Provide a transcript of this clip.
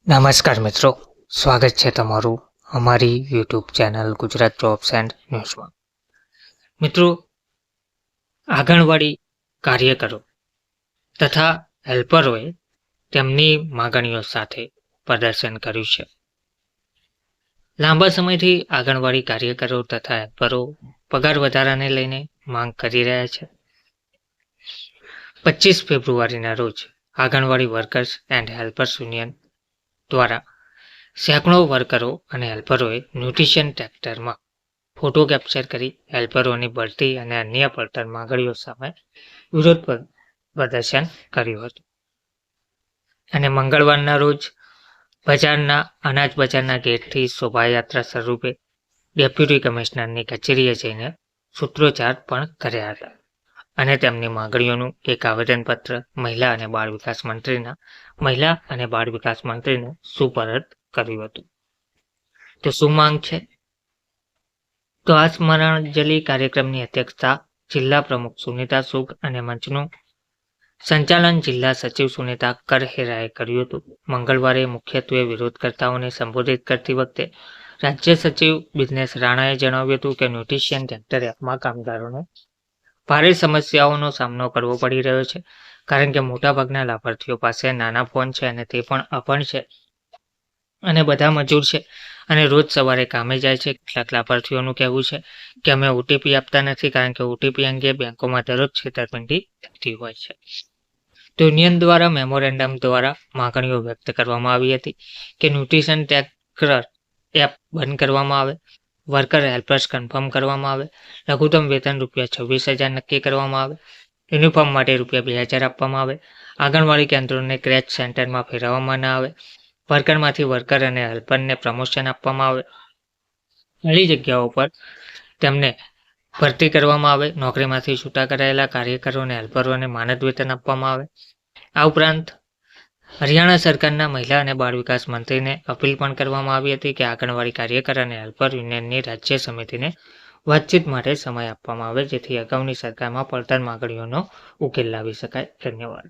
નમસ્કાર મિત્રો, સ્વાગત છે તમારું અમારી YouTube channel Gujarat jobs and ન્યૂઝમાં. મિત્રો, આંગણવાડી કાર્યકરો તથા હેલ્પરોએ તેમની માગણીઓ સાથે પ્રદર્શન કર્યું છે. લાંબા સમયથી આંગણવાડી કાર્યકરો તથા હેલ્પરો પગાર વધારાને લઈને માંગ કરી રહ્યા છે. 25 ફેબ્રુઆરીના રોજ આંગણવાડી વર્કર્સ એન્ડ હેલ્પર્સ યુનિયન દ્વારા સેંકડો વર્કરો અને હેલ્પરોએ ન્યુટ્રિશન ટ્રેક્ટરમાં ફોટો કેપ્ચર કરી હેલ્પરોની બઢતી અને અન્ય પડતર માંગણીઓ સામે વિરોધ પ્રદર્શન કર્યું હતું. અને મંગળવારના રોજ બજારના અનાજ બજારના ગેટથી શોભાયાત્રા સ્વરૂપે ડેપ્યુટી કમિશનરની કચેરીએ જઈને સૂત્રોચ્ચાર પણ કર્યા હતા અને તેમની માંગણીઓનું એક આવેદનપત્ર મહિલા અને બાળ વિકાસ મંત્રીને સુપરત કર્યું હતું. તો શું માંગ છે? તો આ સ્મરણાંજલિ કાર્યક્રમની અધ્યક્ષતા જિલ્લા પ્રમુખ સુનિતા સુગ અને મંચનું સંચાલન જિલ્લા સચિવ સુનિતા કરહેરાએ કર્યું હતું. મંગળવારે મુખ્યત્વે વિરોધકર્તાઓને સંબોધિત કરતી વખતે રાજ્ય સચિવ બિઝનેસ રાણાએ જણાવ્યું હતું કે ન્યુટ્રિશન ટ્રેક્ટર એપમાં કામદારોને ભારે સમસ્યાઓનો સામનો કરવો પડી રહ્યો છે, કારણ કે મોટાભાગના લાભાર્થીઓ પાસે નાના ફોન છે અને તે પણ અભણ છે અને બધા મજૂર છે અને રોજ સવારે કામે જાય છે. કેટલાક લાભાર્થીઓનું કહેવું છે કે અમે ઓટીપી આપતા નથી, કારણ કે ઓટીપી અંગે બેંકોમાં દરરોજ છેતરપિંડી થતી હોય છે. તો યુનિયન દ્વારા મેમોરેન્ડમ દ્વારા માંગણીઓ વ્યક્ત કરવામાં આવી હતી કે ન્યુટ્રિશન ટ્રેકર એપ બંધ કરવામાં આવે, વર્કર હેલ્પર્સ કન્ફર્મ કરવામાં આવે, લઘુત્તમ વેતન ₹26,000 નક્કી કરવામાં આવે, યુનિફોર્મ માટે ₹2,000 આપવામાં આવે, આંગણવાડી કેન્દ્રોને ક્રેચ સેન્ટરમાં ફેરવવામાં ન આવે, વર્કરમાંથી વર્કર અને હેલ્પરને પ્રમોશન આપવામાં આવે, ખાલી જગ્યાઓ પર તેમને ભરતી કરવામાં આવે, નોકરીમાંથી છૂટા કરાયેલા કાર્યકરો અને હેલ્પરોને માનદ વેતન આપવામાં આવે. આ ઉપરાંત હરિયાણા સરકારના મહિલા અને બાળ વિકાસ મંત્રીને અપીલ પણ કરવામાં આવી હતી કે આંગણવાડી કાર્યકર અને હેલ્પર યુનિયનની રાજ્ય સમિતિને વાતચીત માટે સમય આપવામાં આવે, જેથી અગાઉની સરકારમાં પડતર માંગણીઓનો ઉકેલ લાવી શકાય. ધન્યવાદ.